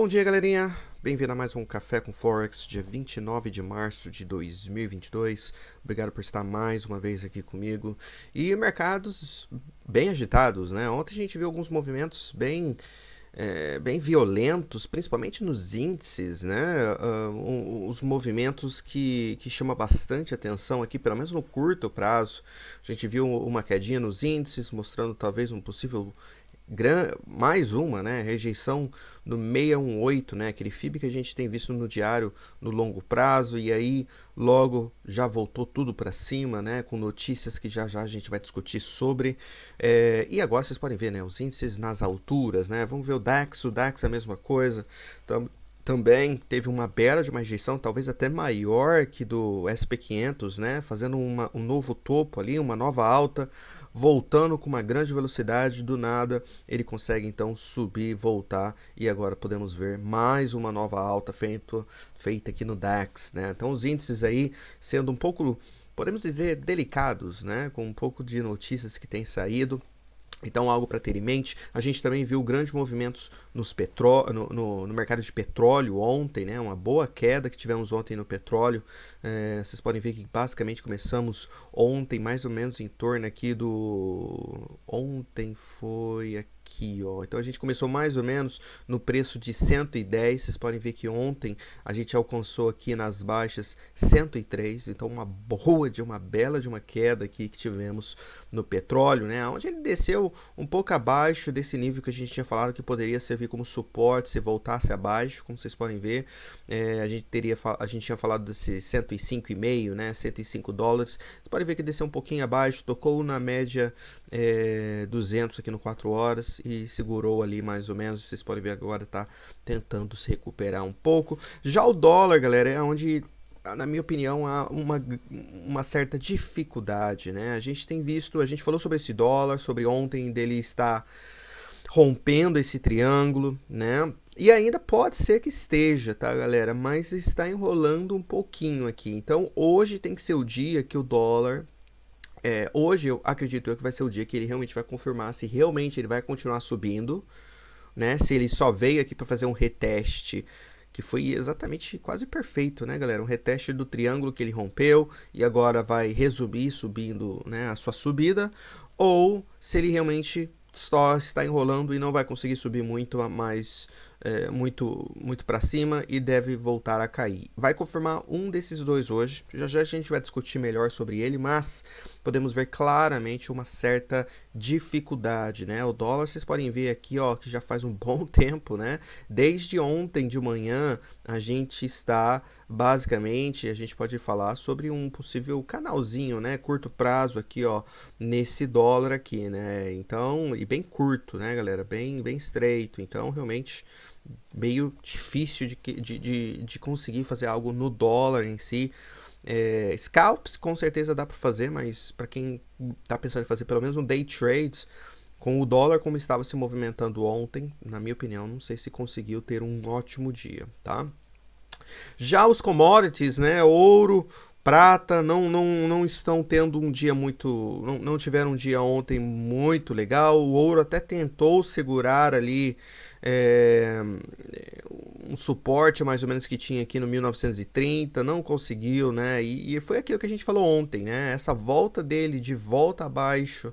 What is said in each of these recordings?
Bom dia, galerinha. Bem-vindo a mais um Café com Forex, dia 29 de março de 2022. Obrigado por estar mais uma vez aqui comigo. E mercados bem agitados, né? Ontem a gente viu alguns movimentos bem violentos, principalmente nos índices, né? Os movimentos que chamam bastante atenção aqui, pelo menos no curto prazo. A gente viu uma quedinha nos índices, mostrando talvez um possível mais uma, né, rejeição no 618, né, aquele FIB que a gente tem visto no diário no longo prazo, e aí logo já voltou tudo para cima, né, com notícias que já a gente vai discutir sobre, e agora vocês podem ver, né, os índices nas alturas, né, vamos ver o DAX é a mesma coisa, também teve uma bela de uma rejeição, talvez até maior que do SP500, né, fazendo um novo topo ali, uma nova alta, voltando com uma grande velocidade, do nada ele consegue então subir, voltar, e agora podemos ver mais uma nova alta feita aqui no DAX, né? Então os índices aí sendo um pouco, podemos dizer, delicados, né? Com um pouco de notícias que tem saído. Então, algo para ter em mente. A gente também viu grandes movimentos no mercado de petróleo ontem, né? Uma boa queda que tivemos ontem no petróleo. Vocês podem ver que basicamente começamos ontem, mais ou menos em torno aqui do... Ontem foi aqui, ó. Então a gente começou mais ou menos no preço de 110. Vocês podem ver que ontem a gente alcançou aqui nas baixas 103. Então uma bela de uma queda aqui que tivemos no petróleo, né? Onde ele desceu um pouco abaixo desse nível que a gente tinha falado que poderia servir como suporte se voltasse abaixo, como vocês podem ver. A gente tinha falado desse 105,5, né? 105 dólares. Vocês podem ver que desceu um pouquinho abaixo, tocou na média 200 aqui no 4 horas e segurou ali mais ou menos. Vocês podem ver agora tá tentando se recuperar um pouco. Já o dólar, galera, é onde, na minha opinião, há uma certa dificuldade, né? A gente tem visto, a gente falou sobre esse dólar, sobre ontem dele estar rompendo esse triângulo, né? E ainda pode ser que esteja, tá, galera? Mas está enrolando um pouquinho aqui. Então, hoje tem que ser o dia que o dólar... hoje eu acredito que vai ser o dia que ele realmente vai confirmar se realmente ele vai continuar subindo, né? Se ele só veio aqui para fazer um reteste, que foi exatamente quase perfeito, né, galera? Um reteste do triângulo que ele rompeu e agora vai resumir subindo, né, a sua subida, ou se ele realmente só está enrolando e não vai conseguir subir muito muito para cima e deve voltar a cair. Vai confirmar um desses dois hoje. Já a gente vai discutir melhor sobre ele, mas podemos ver claramente uma certa dificuldade, né? O dólar, vocês podem ver aqui, ó, que já faz um bom tempo, né? Desde ontem de manhã a gente está basicamente, a gente pode falar sobre um possível canalzinho, né? Curto prazo aqui, ó, nesse dólar aqui, né? Então, e bem curto, né, galera? Bem estreito. Então, realmente meio difícil de conseguir fazer algo no dólar em si. Scalps com certeza dá para fazer, mas para quem está pensando em fazer pelo menos um day trade com o dólar como estava se movimentando ontem, na minha opinião, não sei se conseguiu ter um ótimo dia, tá? Já os commodities, né, ouro, prata, não estão tendo um dia muito... Não tiveram um dia ontem muito legal. O ouro até tentou segurar ali um suporte mais ou menos que tinha aqui no 1930, não conseguiu, né? E foi aquilo que a gente falou ontem, né? Essa volta dele de volta abaixo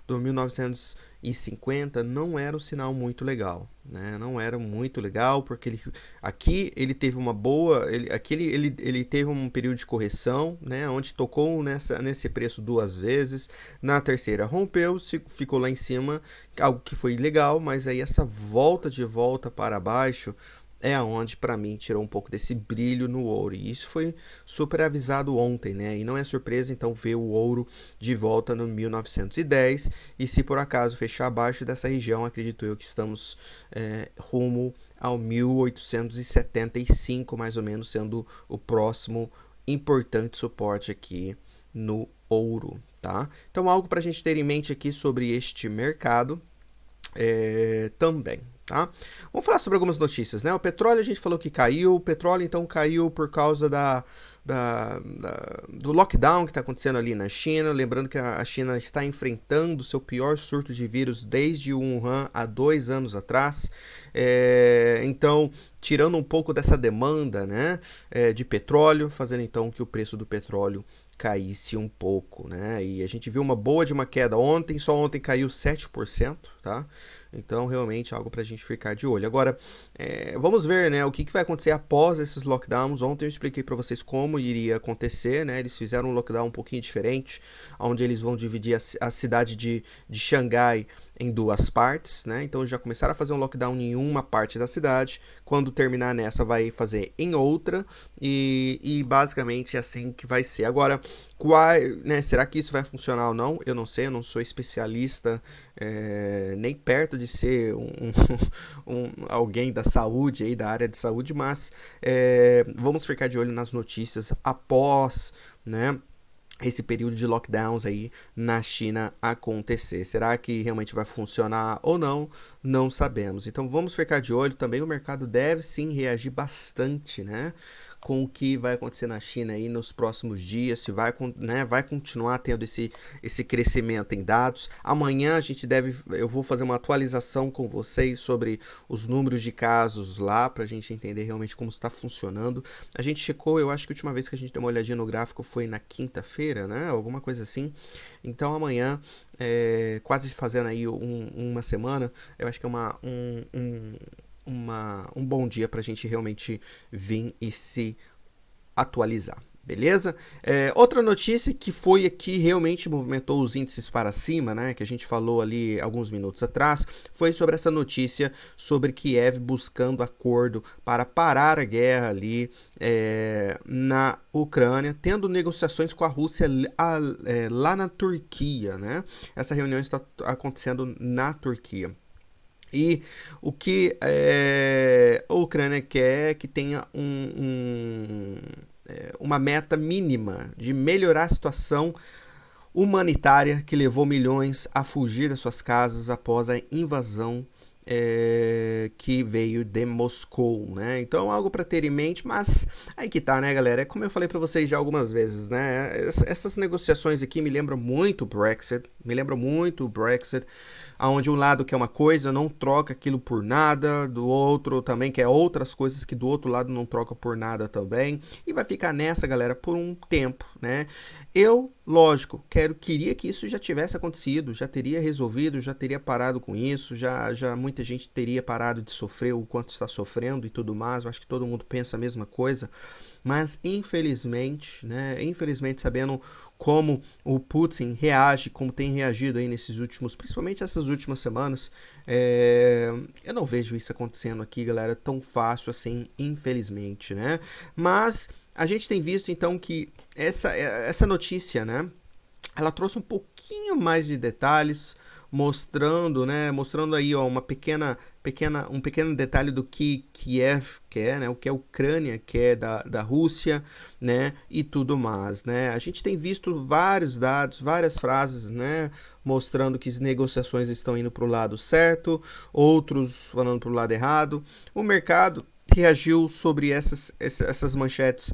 do 1950 não era um sinal muito legal, né? Não era muito legal porque aqui ele teve uma boa, ele teve um período de correção, né? Onde tocou nesse preço duas vezes, na terceira rompeu, ficou lá em cima, algo que foi legal, mas aí essa volta para baixo é aonde para mim tirou um pouco desse brilho no ouro, e isso foi super avisado ontem, né? E não é surpresa então ver o ouro de volta no 1910, e se por acaso fechar abaixo dessa região, acredito eu que estamos rumo ao 1875 mais ou menos, sendo o próximo importante suporte aqui no ouro, tá? Então algo para a gente ter em mente aqui sobre este mercado também. Tá? Vamos falar sobre algumas notícias, né? O petróleo a gente falou que caiu. O petróleo então caiu por causa do lockdown que está acontecendo ali na China. Lembrando que a China está enfrentando o seu pior surto de vírus desde Wuhan há 2 anos atrás. Então, tirando um pouco dessa demanda, né, de petróleo, fazendo então que o preço do petróleo caísse um pouco, né? E a gente viu uma boa de uma queda ontem, só ontem caiu 7%, tá? Então, realmente, algo para a gente ficar de olho. Agora, vamos ver, né, o que vai acontecer após esses lockdowns. Ontem eu expliquei para vocês como iria acontecer, né? Eles fizeram um lockdown um pouquinho diferente, onde eles vão dividir a cidade de Xangai em 2 partes, né? Então, já começaram a fazer um lockdown em uma parte da cidade. Quando terminar nessa, vai fazer em outra. E basicamente é assim que vai ser. Agora, né, será que isso vai funcionar ou não? Eu não sei, eu não sou especialista, nem perto de ser alguém da saúde, aí, da área de saúde, mas vamos ficar de olho nas notícias após, né, esse período de lockdowns aí na China acontecer. Será que realmente vai funcionar ou não? Não sabemos. Então vamos ficar de olho também. O mercado deve sim reagir bastante, né, com o que vai acontecer na China aí nos próximos dias, se vai, né, vai continuar tendo esse crescimento em dados. Amanhã eu vou fazer uma atualização com vocês sobre os números de casos lá, para a gente entender realmente como está funcionando. A gente checou, eu acho que a última vez que a gente deu uma olhadinha no gráfico foi na quinta-feira, né, alguma coisa assim. Então amanhã, quase fazendo aí uma semana, eu acho que é um bom dia para a gente realmente vir e se atualizar. Beleza? Outra notícia que foi aqui realmente movimentou os índices para cima, né, que a gente falou ali alguns minutos atrás, foi sobre essa notícia sobre Kiev buscando acordo para parar a guerra ali na Ucrânia, tendo negociações com a Rússia lá na Turquia, né? Essa reunião está acontecendo na Turquia. E o que a Ucrânia quer é que tenha uma meta mínima de melhorar a situação humanitária que levou milhões a fugir das suas casas após a invasão que veio de Moscou, né? Então, algo para ter em mente, mas aí que tá, né, galera? É como eu falei para vocês já algumas vezes, né? Essas negociações aqui me lembram muito o Brexit, onde um lado quer uma coisa, não troca aquilo por nada, do outro também quer outras coisas que do outro lado não troca por nada também, e vai ficar nessa, galera, por um tempo, né? Eu, lógico, queria que isso já tivesse acontecido, já teria resolvido, já teria parado com isso, já muita gente teria parado de sofrer o quanto está sofrendo e tudo mais. Eu acho que todo mundo pensa a mesma coisa, mas infelizmente, né, sabendo como o Putin reage, como tem reagido aí principalmente essas últimas semanas, eu não vejo isso acontecendo aqui, galera, tão fácil assim, infelizmente, né? Mas a gente tem visto então que essa notícia, né, ela trouxe um pouquinho mais de detalhes, mostrando aí, ó, um pequeno detalhe do que Kiev quer, né, o que a Ucrânia quer da Rússia, né, e tudo mais, né. A gente tem visto vários dados, várias frases, né, mostrando que as negociações estão indo para o lado certo, outros falando para o lado errado. O mercado reagiu sobre essas manchetes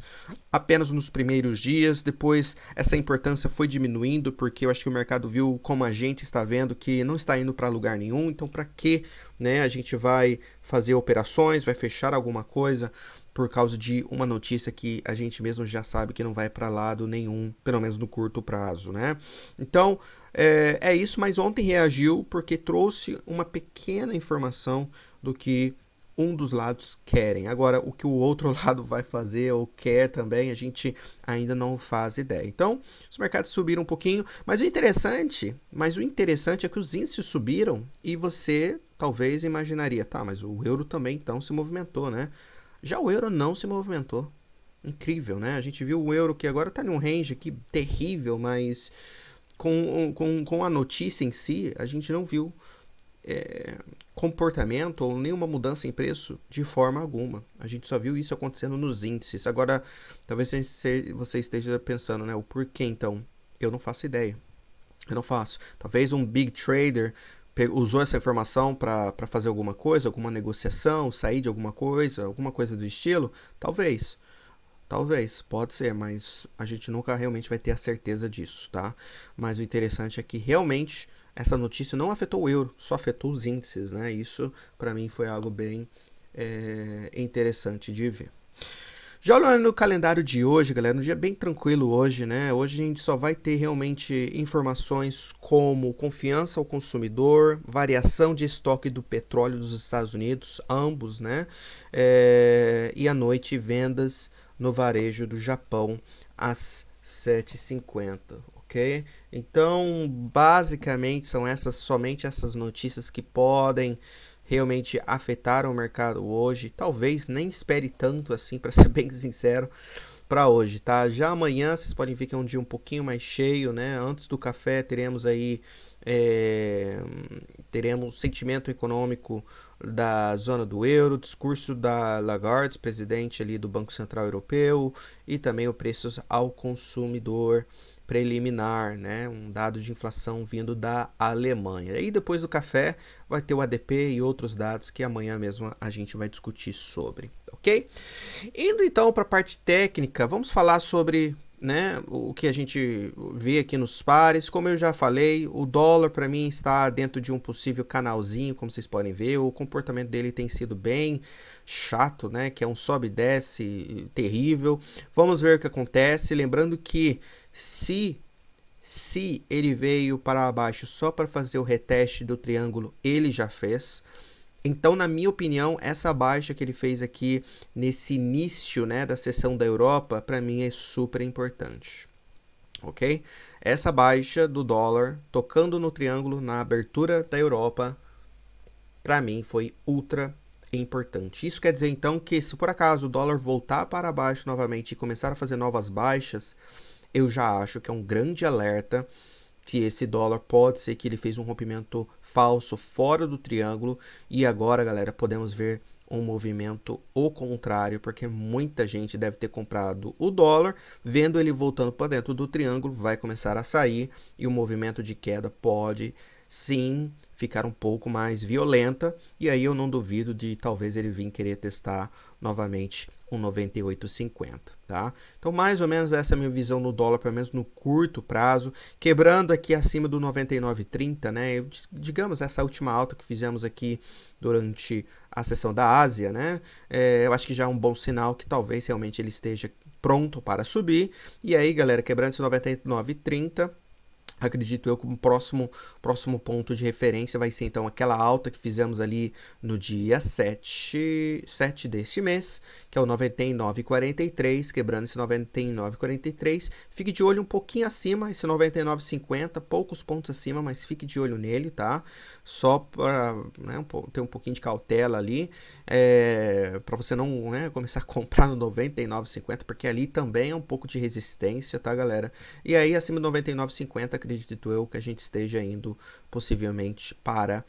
apenas nos primeiros dias, depois essa importância foi diminuindo, porque eu acho que o mercado viu, como a gente está vendo, que não está indo para lugar nenhum, então para que, né, a gente vai fazer operações, vai fechar alguma coisa por causa de uma notícia que a gente mesmo já sabe que não vai para lado nenhum, pelo menos no curto prazo, né? Então, é isso, mas ontem reagiu porque trouxe uma pequena informação do que um dos lados querem. Agora, o que o outro lado vai fazer ou quer também, a gente ainda não faz ideia. Então, os mercados subiram um pouquinho, mas o interessante é que os índices subiram e você talvez imaginaria, tá, mas o euro também então se movimentou, né? Já o euro não se movimentou. Incrível, né? A gente viu o euro que agora está num range aqui terrível, mas com a notícia em si, a gente não viu comportamento ou nenhuma mudança em preço de forma alguma. A gente só viu isso acontecendo nos índices. Agora, talvez você esteja pensando, né, o porquê então? Eu não faço ideia. Eu não faço. Talvez um big trader usou essa informação para fazer alguma coisa, alguma negociação, sair de alguma coisa do estilo? Talvez. Talvez, pode ser, mas a gente nunca realmente vai ter a certeza disso, tá? Mas o interessante é que realmente essa notícia não afetou o euro, só afetou os índices, né? Isso para mim foi algo bem interessante de ver. Já olhando no calendário de hoje, galera, um dia bem tranquilo hoje, né? Hoje a gente só vai ter realmente informações como confiança ao consumidor, variação de estoque do petróleo dos Estados Unidos, ambos, né? E à noite vendas no varejo do Japão às 7h50. Ok? Então, basicamente são somente essas notícias que podem realmente afetar o mercado hoje. Talvez nem espere tanto assim, para ser bem sincero, para hoje, tá? Já amanhã vocês podem ver que é um dia um pouquinho mais cheio, né? Antes do café teremos aí teremos sentimento econômico da zona do euro, discurso da Lagarde, presidente ali do Banco Central Europeu, e também o preços ao consumidor preliminar, né? Um dado de inflação vindo da Alemanha. E depois do café vai ter o ADP e outros dados que amanhã mesmo a gente vai discutir sobre, ok? Indo então para a parte técnica, vamos falar sobre, né, o que a gente vê aqui nos pares. Como eu já falei, o dólar para mim está dentro de um possível canalzinho, como vocês podem ver. O comportamento dele tem sido bem chato, né, que é um sobe e desce terrível. Vamos ver o que acontece, lembrando que se ele veio para baixo só para fazer o reteste do triângulo, ele já fez. Então, na minha opinião, essa baixa que ele fez aqui nesse início, né, da sessão da Europa, para mim é super importante, ok? Essa baixa do dólar, tocando no triângulo na abertura da Europa, para mim foi ultra importante. Isso quer dizer, então, que se por acaso o dólar voltar para baixo novamente e começar a fazer novas baixas, eu já acho que é um grande alerta que esse dólar pode ser que ele fez um rompimento falso fora do triângulo e agora, galera, podemos ver um movimento o contrário, porque muita gente deve ter comprado o dólar, vendo ele voltando para dentro do triângulo, vai começar a sair e o movimento de queda pode sim ficar um pouco mais violenta, e aí eu não duvido de talvez ele vir querer testar novamente um 98,50, tá? Então mais ou menos essa é a minha visão no dólar, pelo menos no curto prazo, quebrando aqui acima do 99,30, né? Digamos essa última alta que fizemos aqui durante a sessão da Ásia, né? Eu acho que já é um bom sinal que talvez realmente ele esteja pronto para subir, e aí, galera, quebrando esse 99,30, acredito eu que o próximo ponto de referência vai ser então aquela alta que fizemos ali no dia 7 deste mês, que é o 99,43, quebrando esse 99,43. Fique de olho um pouquinho acima, esse 99,50, poucos pontos acima, mas fique de olho nele, tá? Só para, né, ter um pouquinho de cautela ali, para você não, né, começar a comprar no 99,50, porque ali também é um pouco de resistência, tá, galera? E aí acima do 99,50, acredito eu que a gente esteja indo possivelmente para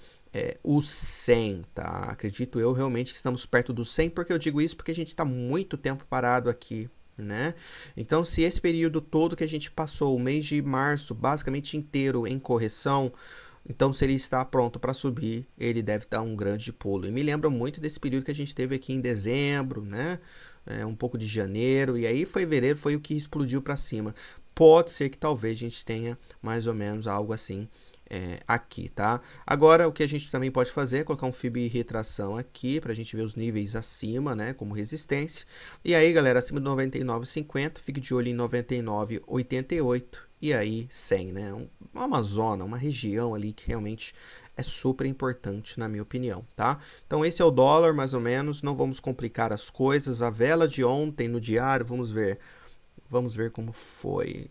o 100, tá? Acredito eu realmente que estamos perto do 100, porque eu digo isso porque a gente está muito tempo parado aqui, né? Então, se esse período todo que a gente passou, o mês de março, basicamente inteiro em correção, então se ele está pronto para subir, ele deve dar um grande pulo. E me lembra muito desse período que a gente teve aqui em dezembro, né? Um pouco de janeiro, e aí fevereiro foi o que explodiu para cima. Pode ser que talvez a gente tenha mais ou menos algo assim aqui, tá? Agora, o que a gente também pode fazer é colocar um fib retração aqui, pra gente ver os níveis acima, né, como resistência. E aí, galera, acima de 99,50, fique de olho em 99,88 e aí 100, né? Uma zona, uma região ali que realmente é super importante, na minha opinião, tá? Então, esse é o dólar, mais ou menos. Não vamos complicar as coisas. A vela de ontem no diário, vamos ver. Vamos ver como foi.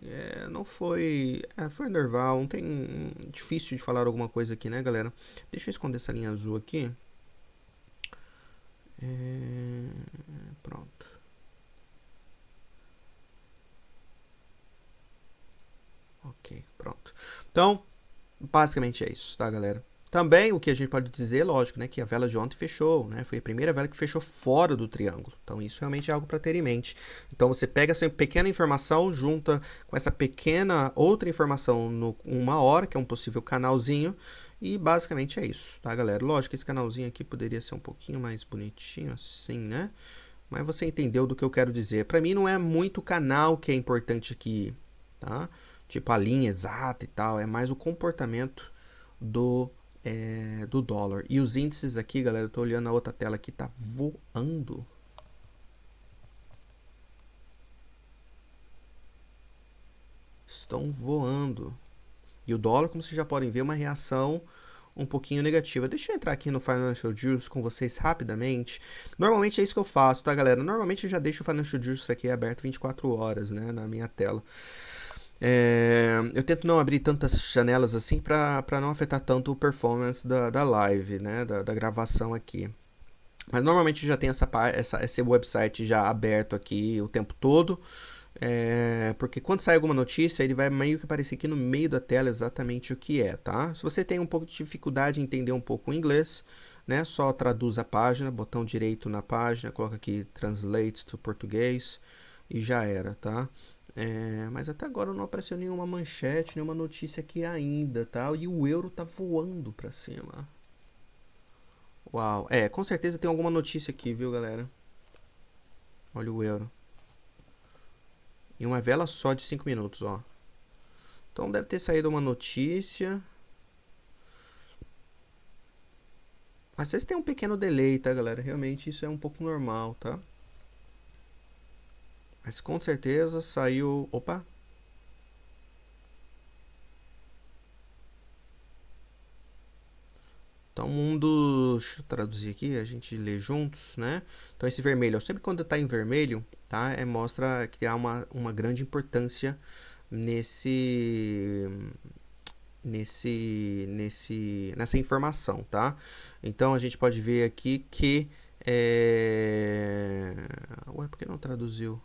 Não foi. Foi normal. Não tem. Difícil de falar alguma coisa aqui, né, galera? Deixa eu esconder essa linha azul aqui. Pronto. Ok, pronto. Então, basicamente é isso, tá, galera? Também o que a gente pode dizer, lógico, né, que a vela de ontem fechou, né, foi a primeira vela que fechou fora do triângulo. Então isso realmente é algo para ter em mente. Então você pega essa pequena informação, junta com essa pequena outra informação no 1 hora, que é um possível canalzinho, e basicamente é isso, tá, galera? Lógico que esse canalzinho aqui poderia ser um pouquinho mais bonitinho assim, né? mas você entendeu do que eu quero dizer. Para mim não é muito o canal que é importante aqui, tá? Tipo a linha exata e tal, é mais o comportamento do dólar. E os índices aqui, galera, eu tô olhando a outra tela aqui, tá voando. Estão voando. E o dólar, como vocês já podem ver, uma reação um pouquinho negativa. Deixa eu entrar aqui no Financial Juice com vocês rapidamente. Normalmente é isso que eu faço, tá, galera? Normalmente eu já deixo o Financial Juice aqui aberto 24 horas, né, na minha tela. Eu tento não abrir tantas janelas assim para não afetar tanto o performance da live, né, da gravação aqui. Mas normalmente já tem esse website já aberto aqui o tempo todo. Porque quando sai alguma notícia, ele vai meio que aparecer aqui no meio da tela exatamente o que é, tá? Se você tem um pouco de dificuldade em entender um pouco o inglês, né, só traduz a página, botão direito na página, coloca aqui Translate to Português e já era, tá? Mas até agora não apareceu nenhuma manchete, nenhuma notícia aqui ainda, tá? E o euro tá voando pra cima. Uau, com certeza tem alguma notícia aqui, viu, galera? Olha o euro. Em uma vela só de 5 minutos, ó. Então deve ter saído uma notícia. Às vezes tem um pequeno delay, tá, galera? Realmente isso é um pouco normal, tá? Mas com certeza saiu... Opa! Então, deixa eu traduzir aqui, a gente lê juntos, né? Então, esse vermelho, sempre quando está em vermelho, tá? Mostra que há uma grande importância nessa informação, tá? Então, a gente pode ver aqui que... Ué, por que não traduziu?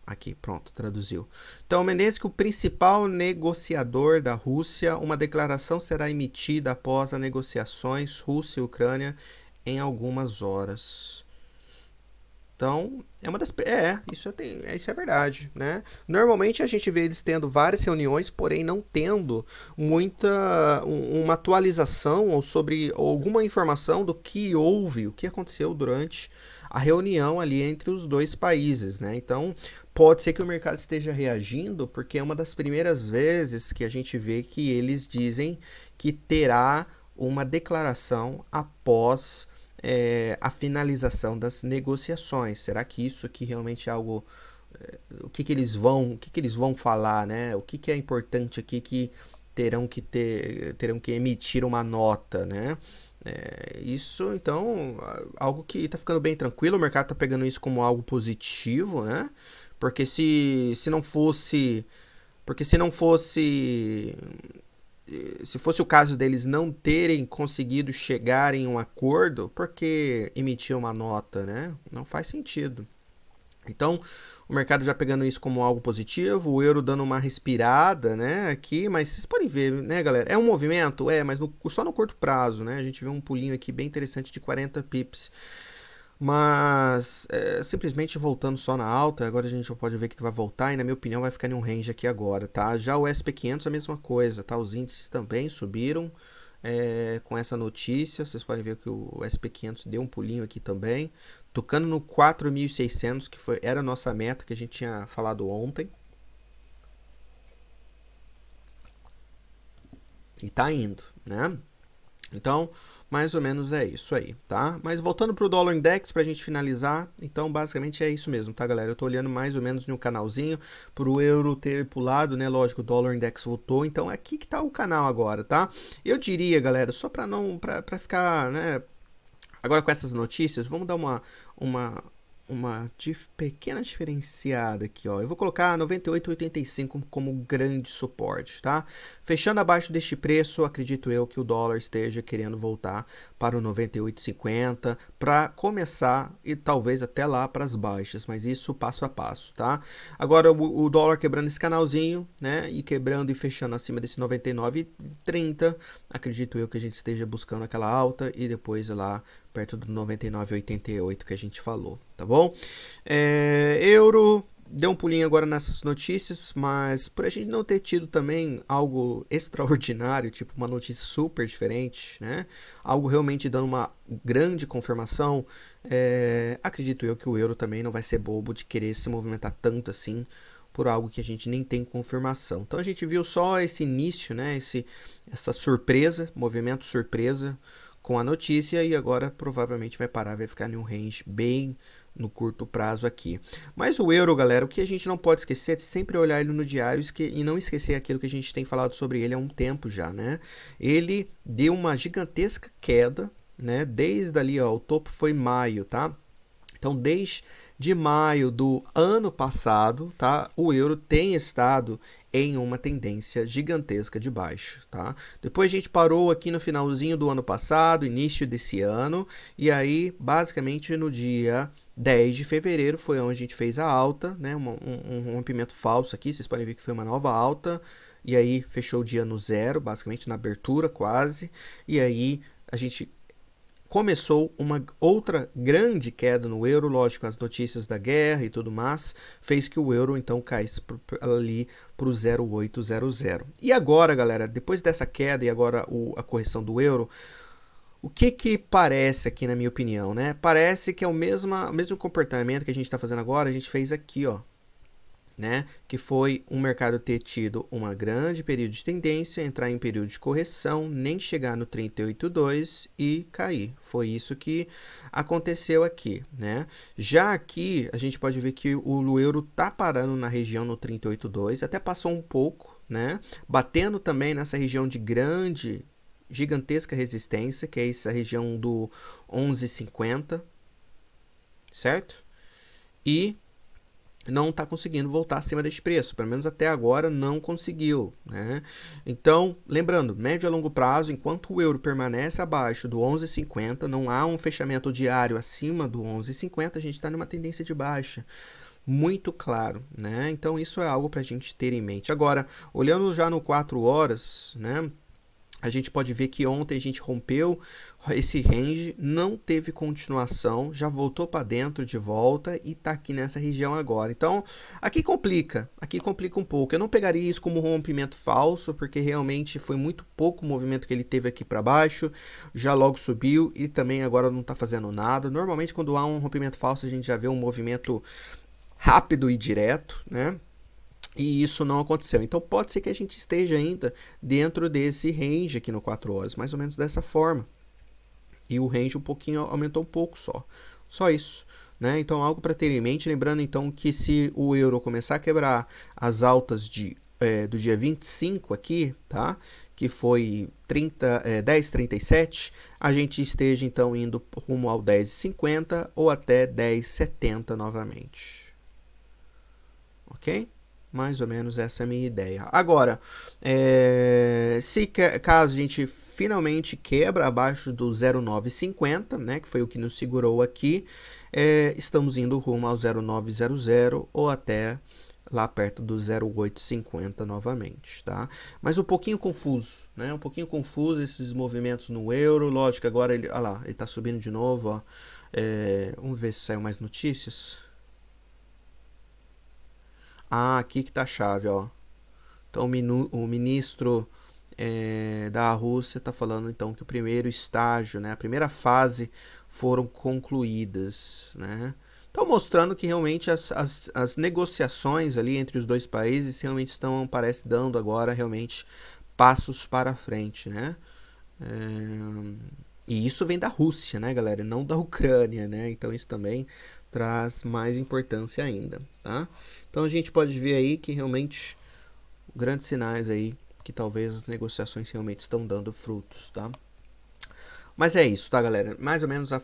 Aqui, pronto, traduziu. Então, Menezes, o principal negociador da Rússia, uma declaração será emitida após as negociações Rússia e Ucrânia em algumas horas. Então, isso é verdade, né? Normalmente a gente vê eles tendo várias reuniões, porém não tendo uma atualização ou sobre alguma informação do que houve, o que aconteceu durante a reunião ali entre os dois países, né? Então, pode ser que o mercado esteja reagindo, porque é uma das primeiras vezes que a gente vê que eles dizem que terá uma declaração após a finalização das negociações. Será que isso aqui realmente é algo... o que eles vão falar, né? O que é importante aqui que terão que emitir uma nota, né? Isso, então, algo que está ficando bem tranquilo, o mercado está pegando isso como algo positivo, né? Porque se não fosse... Porque se fosse o caso deles não terem conseguido chegar em um acordo, por que emitir uma nota, né? Não faz sentido. Então, o mercado já pegando isso como algo positivo, o euro dando uma respirada, né, aqui, mas vocês podem ver, né, galera, é um movimento, mas só no curto prazo, né, a gente vê um pulinho aqui bem interessante de 40 pips. Mas simplesmente voltando só na alta, agora a gente já pode ver que vai voltar e na minha opinião vai ficar em um range aqui agora, tá? Já o SP500 a mesma coisa, tá? Os índices também subiram com essa notícia, vocês podem ver que o SP500 deu um pulinho aqui também, tocando no 4.600, que era a nossa meta que a gente tinha falado ontem. E tá indo, né? Então, mais ou menos é isso aí, tá? Mas voltando para o dólar index para a gente finalizar, então basicamente é isso mesmo, tá, galera? Eu tô olhando mais ou menos no canalzinho para o euro ter pulado, né? Lógico, o dólar index voltou, então é aqui que tá o canal agora, tá? Eu diria, galera, só para não, para ficar, né? Agora com essas notícias, vamos dar uma pequena diferenciada aqui, ó. Eu vou colocar 98,85 como grande suporte, tá? Fechando abaixo deste preço, acredito eu que o dólar esteja querendo voltar para o 98,50 para começar e talvez até lá para as baixas, mas isso passo a passo, tá? Agora o dólar quebrando esse canalzinho, né? E quebrando e fechando acima desse 99,30, acredito eu que a gente esteja buscando aquela alta e depois lá perto do 99,88 que a gente falou, tá bom? Euro deu um pulinho agora nessas notícias, mas por a gente não ter tido também algo extraordinário, tipo uma notícia super diferente, né? Algo realmente dando uma grande confirmação, acredito eu que o euro também não vai ser bobo de querer se movimentar tanto assim por algo que a gente nem tem confirmação. Então a gente viu só esse início, né? Essa surpresa, movimento surpresa com a notícia e agora provavelmente vai parar, vai ficar em um range bem no curto prazo aqui. Mas o euro, galera, o que a gente não pode esquecer é de sempre olhar ele no diário e não esquecer aquilo que a gente tem falado sobre ele há um tempo já, né? Ele deu uma gigantesca queda, né? Desde ali, ó, o topo foi maio, tá? Então, desde maio do ano passado, tá? O euro tem estado em uma tendência gigantesca de baixo, tá? Depois a gente parou aqui no finalzinho do ano passado, início desse ano, e aí, basicamente, no dia 10 de fevereiro foi onde a gente fez a alta, né? Um rompimento falso aqui, vocês podem ver que foi uma nova alta, e aí fechou o dia no zero, basicamente na abertura quase, e aí a gente começou uma outra grande queda no euro, lógico, as notícias da guerra e tudo mais, fez que o euro então caísse ali para o 0,800. E agora, galera, depois dessa queda e agora a correção do euro, o que parece aqui, na minha opinião, né? Parece que é o mesmo comportamento que a gente está fazendo agora, a gente fez aqui, ó. Né? Que foi um mercado ter tido uma grande período de tendência, entrar em período de correção, nem chegar no 38,2 e cair. Foi isso que aconteceu aqui, né? Já aqui a gente pode ver que o euro tá parando na região no 38,2, até passou um pouco, né? Batendo também nessa região de gigantesca resistência, que é essa região do 11,50, certo? E não está conseguindo voltar acima desse preço, pelo menos até agora não conseguiu, né? Então, lembrando, médio a longo prazo, enquanto o euro permanece abaixo do 11,50, não há um fechamento diário acima do 11,50, a gente está numa tendência de baixa, muito claro, né? Então isso é algo para a gente ter em mente. Agora, olhando já no 4 horas, né? A gente pode ver que ontem a gente rompeu esse range, não teve continuação, já voltou para dentro de volta e está aqui nessa região agora. Então, aqui complica um pouco. Eu não pegaria isso como rompimento falso, porque realmente foi muito pouco o movimento que ele teve aqui para baixo, já logo subiu e também agora não está fazendo nada. Normalmente, quando há um rompimento falso, a gente já vê um movimento rápido e direto, né? E isso não aconteceu. Então pode ser que a gente esteja ainda dentro desse range aqui no 4 horas, mais ou menos dessa forma. E o range um pouquinho aumentou um pouco só. Só isso, né? Então algo para ter em mente, lembrando então que se o euro começar a quebrar as altas do dia 25 aqui, tá? Que foi 10,37, a gente esteja então indo rumo ao 10,50 ou até 10,70 novamente. OK? Mais ou menos essa é a minha ideia. Agora, caso a gente finalmente quebra abaixo do 0,950, né, que foi o que nos segurou aqui, estamos indo rumo ao 0,900 ou até lá perto do 0,850 novamente, tá? Mas um pouquinho confuso, né? Um pouquinho confuso esses movimentos no euro. Lógico, agora ele, olha lá, ele tá subindo de novo, ó. Vamos ver se saiu mais notícias. Ah, aqui que tá a chave, ó. Então o ministro da Rússia está falando então que o primeiro estágio, né, a primeira fase foram concluídas, né? Então mostrando que realmente as negociações ali entre os dois países realmente estão, parece, dando agora realmente passos para frente, né? E isso vem da Rússia, né, galera? Não da Ucrânia, né? Então isso também traz mais importância ainda, tá? Então a gente pode ver aí que realmente grandes sinais aí que talvez as negociações realmente estão dando frutos, tá? Mas é isso, tá, galera? Mais ou menos a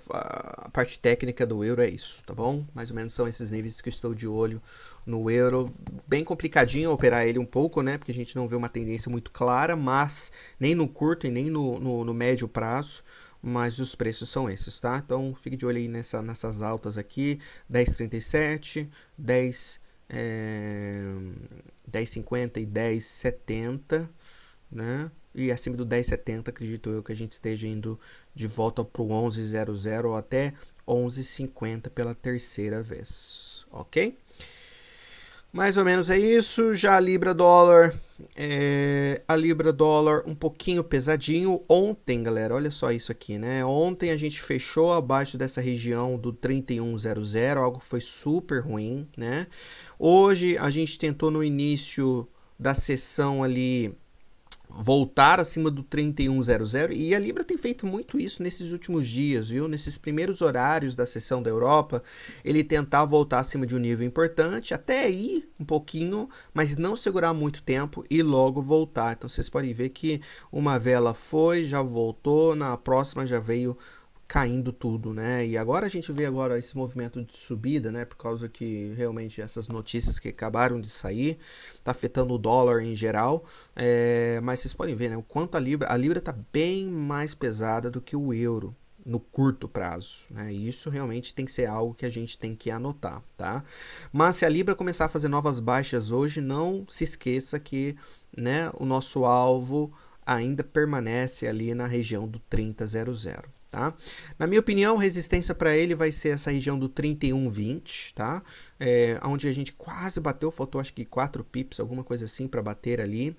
parte técnica do euro é isso, tá bom? Mais ou menos são esses níveis que eu estou de olho no euro. Bem complicadinho operar ele um pouco, né? Porque a gente não vê uma tendência muito clara, mas nem no curto e nem no médio prazo. Mas os preços são esses, tá? Então fique de olho aí nessas altas aqui, 10,37, 10,50 e 10,70, né? E acima do 10,70 acredito eu que a gente esteja indo de volta para o 11,00 ou até 11,50 pela terceira vez, ok? Mais ou menos é isso. Já a Libra dólar. A Libra dólar um pouquinho pesadinho. Ontem, galera, olha só isso aqui, né? Ontem a gente fechou abaixo dessa região do 3100, algo que foi super ruim, né? Hoje a gente tentou no início da sessão ali voltar acima do 3100 e a Libra tem feito muito isso nesses últimos dias, viu? Nesses primeiros horários da sessão da Europa, ele tentar voltar acima de um nível importante, até ir um pouquinho, mas não segurar muito tempo e logo voltar. Então vocês podem ver que uma vela foi, já voltou, na próxima já veio caindo tudo, né? E agora a gente vê agora esse movimento de subida, né? Por causa que realmente essas notícias que acabaram de sair tá afetando o dólar em geral. Mas vocês podem ver, né? O quanto a Libra tá bem mais pesada do que o euro no curto prazo, né? E isso realmente tem que ser algo que a gente tem que anotar, tá? Mas se a Libra começar a fazer novas baixas hoje, não se esqueça que, né, o nosso alvo ainda permanece ali na região do 30,00. Tá? Na minha opinião, resistência para ele vai ser essa região do 31,20, tá? Onde a gente quase bateu, faltou acho que 4 pips, alguma coisa assim para bater ali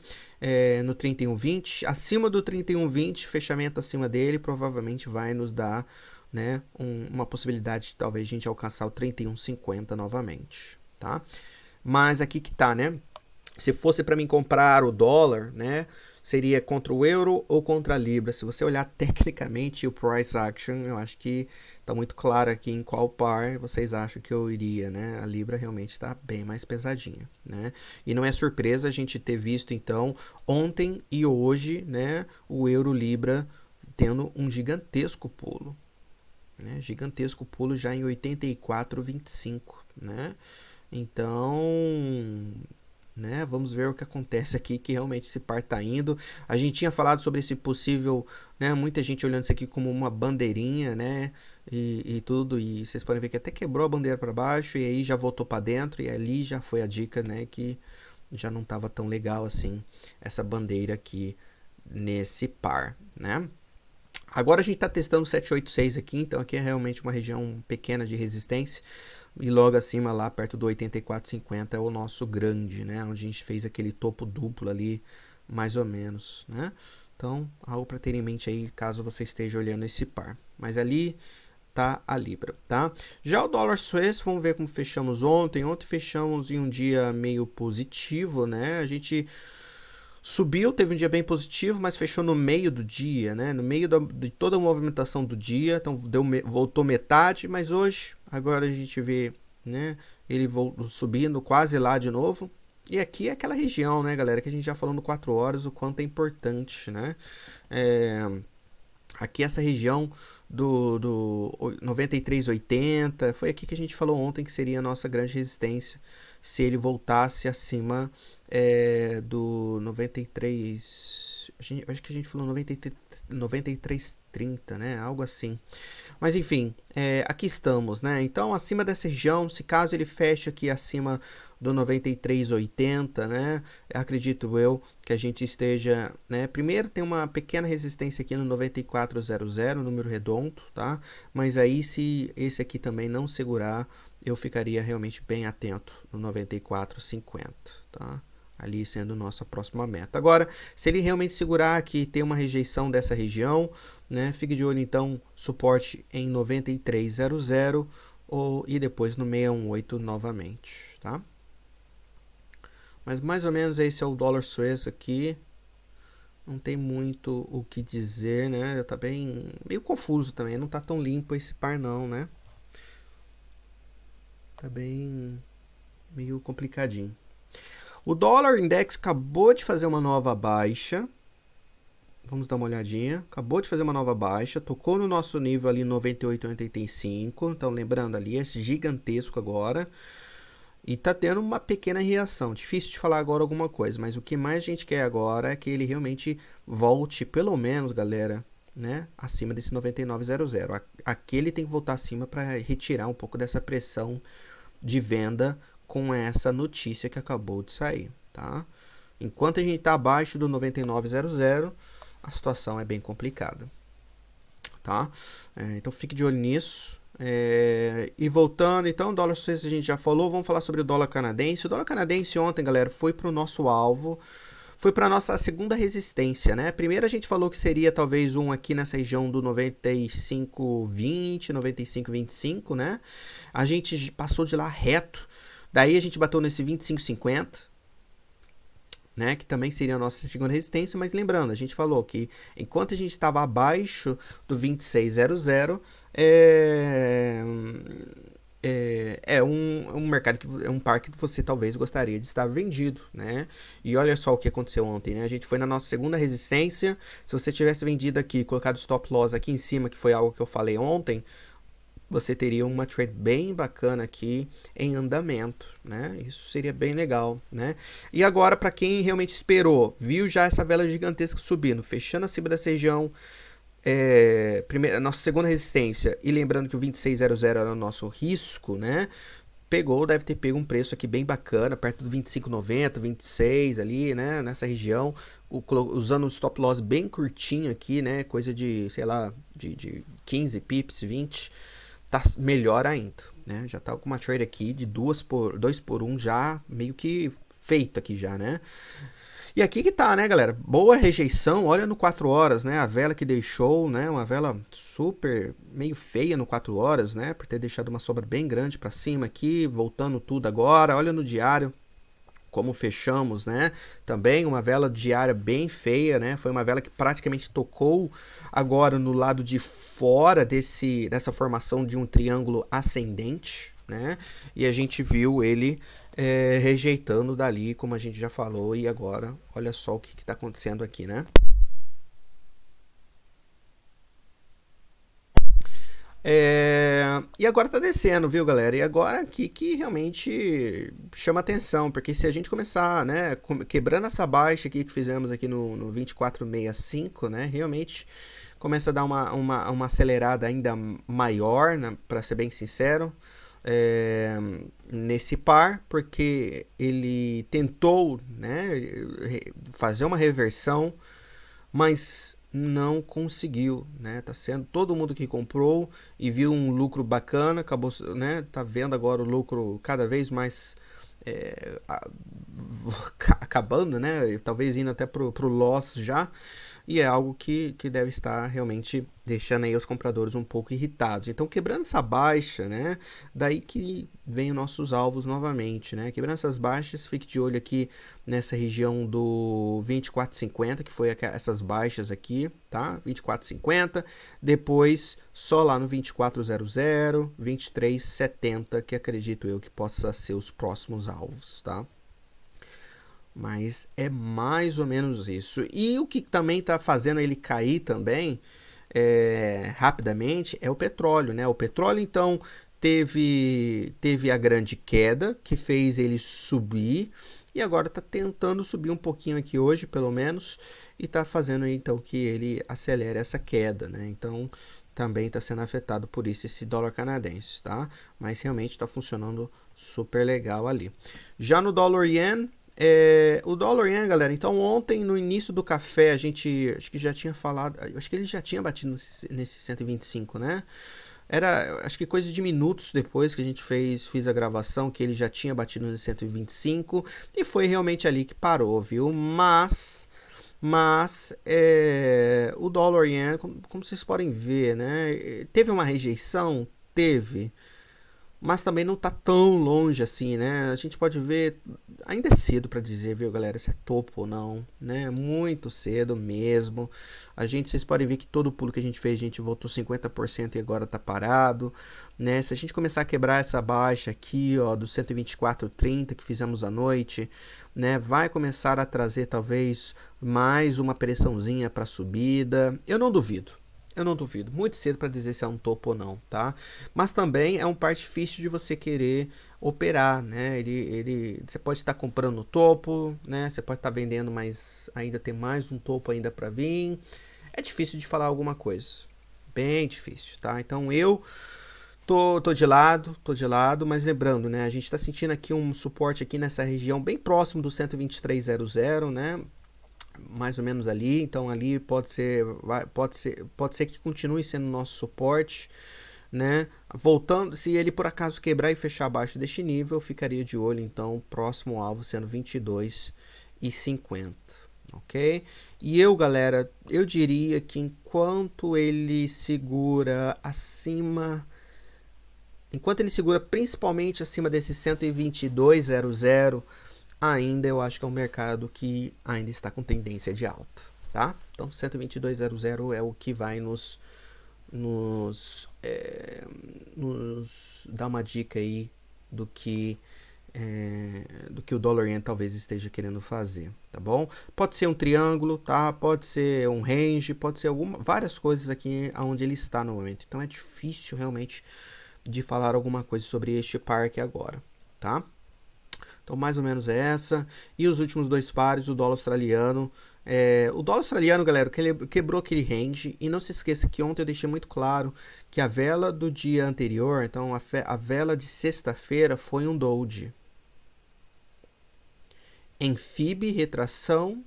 no 31,20. Acima do 31,20, fechamento acima dele, provavelmente vai nos dar, né, uma possibilidade de talvez a gente alcançar o 31,50 novamente, tá? Mas aqui que tá, né? Se fosse para mim comprar o dólar, né, seria contra o euro ou contra a libra. Se você olhar tecnicamente o price action, eu acho que está muito claro aqui em qual par vocês acham que eu iria, né? A libra realmente está bem mais pesadinha, né? E não é surpresa a gente ter visto então ontem e hoje, né, o euro libra tendo um gigantesco pulo, né? Gigantesco pulo já em 84,25, né? Então, né, vamos ver o que acontece aqui, que realmente esse par tá indo. A gente tinha falado sobre esse possível, né, muita gente olhando isso aqui como uma bandeirinha, né, e tudo, e vocês podem ver que até quebrou a bandeira para baixo e aí já voltou para dentro, e ali já foi a dica, né, que já não tava tão legal assim essa bandeira aqui nesse par, né. Agora a gente está testando 786 aqui, então aqui é realmente uma região pequena de resistência. E logo acima, lá perto do 84,50 é o nosso grande, né? Onde a gente fez aquele topo duplo ali, mais ou menos, né? Então, algo para ter em mente aí, caso você esteja olhando esse par. Mas ali tá a Libra, tá? Já o dólar suíço, vamos ver como fechamos ontem. Ontem fechamos em um dia meio positivo, né? A gente subiu, teve um dia bem positivo, mas fechou no meio do dia, né? No meio de toda a movimentação do dia, então voltou metade, mas hoje, agora a gente vê, né? Ele subindo quase lá de novo. E aqui é aquela região, né, galera, que a gente já falou no 4 horas, o quanto é importante, né? Aqui essa região do 93,80, foi aqui que a gente falou ontem que seria a nossa grande resistência se ele voltasse acima do 93, acho que a gente falou 93,30, né, algo assim. Mas enfim, aqui estamos, né? Então acima dessa região, se caso ele feche aqui acima do 93,80, né? Acredito eu que a gente esteja, né? Primeiro tem uma pequena resistência aqui no 94,00, número redondo, tá? Mas aí se esse aqui também não segurar, eu ficaria realmente bem atento no 94,50, tá? Ali sendo nossa próxima meta. Agora, se ele realmente segurar aqui e ter uma rejeição dessa região, né, fique de olho então, suporte em 93,00 e depois no 618 novamente, tá? Mas mais ou menos esse é o dólar suíço aqui. Não tem muito o que dizer, né? Tá bem meio confuso também, não tá tão limpo esse par não, né? Tá bem meio complicadinho. O dólar index acabou de fazer uma nova baixa. Vamos dar uma olhadinha. Acabou de fazer uma nova baixa. Tocou no nosso nível ali 98,85. Então, lembrando ali, é gigantesco agora. E tá tendo uma pequena reação. Difícil de falar agora alguma coisa. Mas o que mais a gente quer agora é que ele realmente volte, pelo menos, galera, né, acima desse 99,00. Aqui ele tem que voltar acima para retirar um pouco dessa pressão de venda com essa notícia que acabou de sair, tá? Enquanto a gente está abaixo do 99,00, a situação é bem complicada. tá? Então fique de olho nisso. E voltando, então, o dólar suíço a gente já falou, vamos falar sobre o dólar canadense. O dólar canadense ontem, galera, foi para o nosso alvo, foi para nossa segunda resistência, né? Primeiro a gente falou que seria talvez um aqui nessa região do 95,20, 95,25, né? A gente passou de lá reto, daí a gente bateu nesse 25,50, né, que também seria a nossa segunda resistência, mas lembrando, a gente falou que enquanto a gente estava abaixo do 26,00, um mercado é um par que você talvez gostaria de estar vendido, né? E olha só o que aconteceu ontem, né? A gente foi na nossa segunda resistência. Se você tivesse vendido aqui, colocado stop loss aqui em cima, que foi algo que eu falei ontem, você teria uma trade bem bacana aqui em andamento, né? Isso seria bem legal, né? E agora, para quem realmente esperou, viu já essa vela gigantesca subindo, fechando acima dessa região, nossa segunda resistência, e lembrando que o 26,00 era o nosso risco, né? Deve ter pego um preço aqui bem bacana, perto do 25,90, 26 ali, né? Nessa região, usando um stop loss bem curtinho aqui, né? Coisa de, sei lá, de 15 pips, 20. Tá melhor ainda, né? Já tá com uma trade aqui de 2 por 1 já meio que feito aqui já, né? E aqui que tá, né, galera? Boa rejeição, olha no 4 horas, né? A vela que deixou, né? Uma vela super meio feia no 4 horas, né? Por ter deixado uma sobra bem grande para cima aqui, voltando tudo agora. Olha no diário como fechamos, né? Também uma vela diária bem feia, né? Foi uma vela que praticamente tocou agora no lado de fora dessa formação de um triângulo ascendente, né? E a gente viu ele rejeitando dali, como a gente já falou, e agora olha só o que está acontecendo aqui, né? E agora tá descendo, viu, galera? E agora aqui que realmente chama atenção, porque se a gente começar, né, quebrando essa baixa aqui que fizemos aqui no 24,65, né, realmente começa a dar uma acelerada ainda maior, né, para ser bem sincero, nesse par, porque ele tentou, né, fazer uma reversão, mas não conseguiu, né? Tá sendo todo mundo que comprou e viu um lucro bacana, acabou, né? Tá vendo agora o lucro cada vez mais acabando, né? Talvez indo até pro loss já. E é algo que deve estar realmente deixando aí os compradores um pouco irritados. Então, quebrando essa baixa, né? Daí que vem os nossos alvos novamente, né? Quebrando essas baixas, fique de olho aqui nessa região do 24,50, que foi essas baixas aqui, tá? 24,50. Depois, só lá no 24,00, 23,70, que acredito eu que possa ser os próximos alvos, tá? Mas é mais ou menos isso. E o que também está fazendo ele cair também rapidamente é o petróleo, né? O petróleo, então, teve a grande queda que fez ele subir e agora está tentando subir um pouquinho aqui hoje, pelo menos, e está fazendo então que ele acelere essa queda, né? Então, também está sendo afetado por isso esse dólar canadense, tá? Mas realmente está funcionando super legal ali. Já no dólar yen, o dólar yen, galera, então ontem no início do café a gente, acho que já tinha falado, acho que ele já tinha batido nesse 125, né? Era, acho que coisa de minutos depois que a gente fiz a gravação, que ele já tinha batido nesse 125 e foi realmente ali que parou, viu? Mas o dólar yen, como vocês podem ver, né? Teve uma rejeição? Teve. Mas também não tá tão longe assim, né? A gente pode ver, ainda é cedo para dizer, viu, galera, se é topo ou não, né? Muito cedo mesmo. Vocês podem ver que todo o pulo que a gente fez, a gente voltou 50% e agora tá parado, né? Se a gente começar a quebrar essa baixa aqui, ó, do 124,30 que fizemos à noite, né? Vai começar a trazer talvez mais uma pressãozinha para subida. Eu não duvido. Muito cedo para dizer se é um topo ou não, tá? Mas também é um par difícil de você querer operar, né? Você pode estar comprando no topo, né? Você pode estar vendendo, mas ainda tem mais um topo ainda para vir. É difícil de falar alguma coisa, bem difícil, tá? Então eu tô de lado, mas lembrando, né? A gente está sentindo aqui um suporte aqui nessa região bem próximo do 123,00, né? mais ou menos ali, então ali pode ser que continue sendo nosso suporte, né? Voltando, se ele por acaso quebrar e fechar abaixo deste nível, eu ficaria de olho então, próximo alvo sendo 22,50, ok? E eu, galera, eu diria que enquanto ele segura principalmente acima desse 122,00, ainda eu acho que é um mercado que ainda está com tendência de alta, tá? Então 122,00 é o que vai nos dar uma dica aí do que o dólar yen talvez esteja querendo fazer, tá bom? Pode ser um triângulo, tá? Pode ser um range, pode ser várias coisas aqui onde ele está no momento. Então é difícil realmente de falar alguma coisa sobre este par aqui agora, tá? Então, mais ou menos é essa. E os últimos dois pares, o dólar australiano. O dólar australiano, galera, quebrou aquele range. E não se esqueça que ontem eu deixei muito claro que a vela do dia anterior, então a vela de sexta-feira, foi um doji. Em FIB, retração,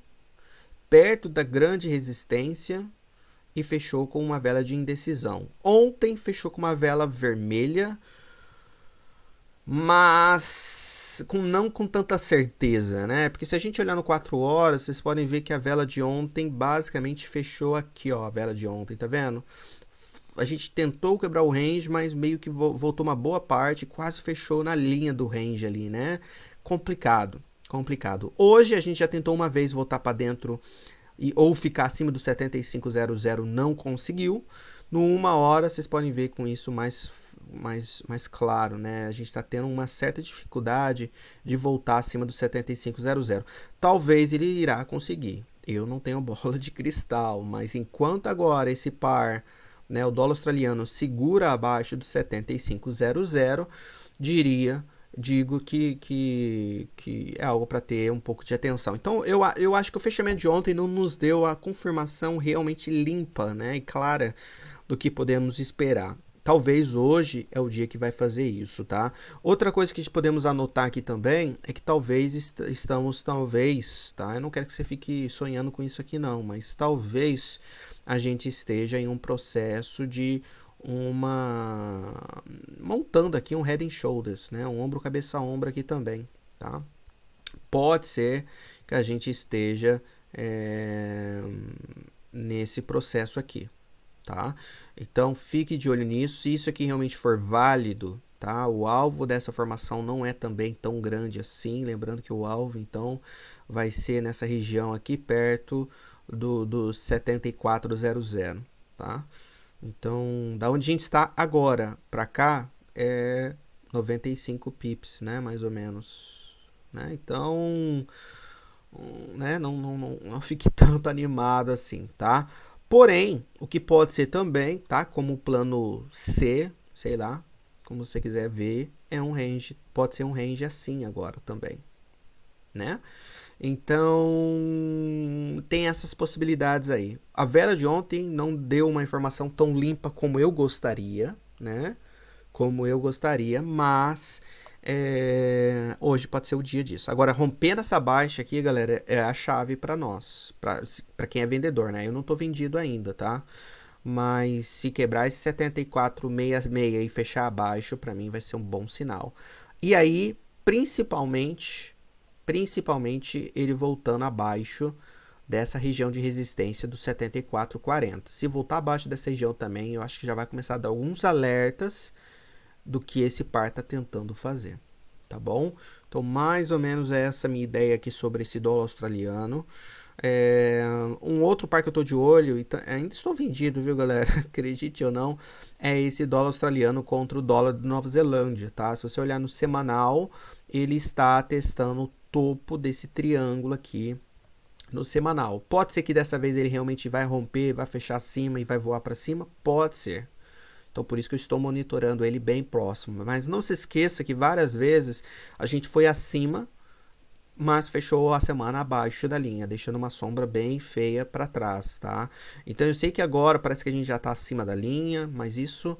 perto da grande resistência e fechou com uma vela de indecisão. Ontem fechou com uma vela vermelha, mas não com tanta certeza, né? Porque se a gente olhar no 4 horas, vocês podem ver que a vela de ontem basicamente fechou aqui, ó, a vela de ontem, tá vendo? A gente tentou quebrar o range, mas meio que voltou uma boa parte, quase fechou na linha do range ali, né? Complicado. Hoje a gente já tentou uma vez voltar para dentro ou ficar acima do 75,00, não conseguiu. No 1 hora, vocês podem ver com isso mais claro, né? A gente está tendo uma certa dificuldade de voltar acima do 75,00. Talvez ele irá conseguir. Eu não tenho bola de cristal, mas enquanto agora esse par, né, o dólar australiano segura abaixo do 75,00, digo que é algo para ter um pouco de atenção. Então eu acho que o fechamento de ontem não nos deu a confirmação realmente limpa, né, e clara do que podemos esperar. Talvez hoje é o dia que vai fazer isso, tá? Outra coisa que podemos anotar aqui também é que talvez tá? Eu não quero que você fique sonhando com isso aqui não, mas talvez a gente esteja em um processo de montando aqui um head and shoulders, né? Um ombro cabeça a ombro aqui também, tá? Pode ser que a gente esteja nesse processo aqui, tá? Então fique de olho nisso. Se isso aqui realmente for válido, tá? O alvo dessa formação não é também tão grande assim, lembrando que o alvo então vai ser nessa região aqui perto do 74,00, tá? Então, da onde a gente está agora para cá é 95 pips, né, mais ou menos, né? Então, né, não fique tanto animado assim, tá? Porém, o que pode ser também, tá? Como plano C, sei lá, como você quiser ver, é um range, pode ser um range assim agora também, né? Então, tem essas possibilidades aí. A vela de ontem não deu uma informação tão limpa como eu gostaria, né? Mas hoje pode ser o dia disso. Agora, rompendo essa baixa aqui, galera, é a chave para nós, para quem é vendedor, né? Eu não tô vendido ainda, tá? Mas se quebrar esse 74,66 e fechar abaixo, para mim vai ser um bom sinal. E aí, principalmente ele voltando abaixo dessa região de resistência do 74,40. Se voltar abaixo dessa região também, eu acho que já vai começar a dar alguns alertas do que esse par está tentando fazer, tá bom? Então, mais ou menos essa minha ideia aqui sobre esse dólar australiano. Um outro par que eu tô de olho, e ainda estou vendido, viu, galera? Acredite ou não, é esse dólar australiano contra o dólar de Nova Zelândia, tá? Se você olhar no semanal, ele está testando o topo desse triângulo aqui no semanal. Pode ser que dessa vez ele realmente vai romper, vai fechar acima e vai voar para cima? Pode ser. Então, por isso que eu estou monitorando ele bem próximo. Mas não se esqueça que várias vezes a gente foi acima, mas fechou a semana abaixo da linha, deixando uma sombra bem feia para trás, tá? Então, eu sei que agora parece que a gente já está acima da linha, mas isso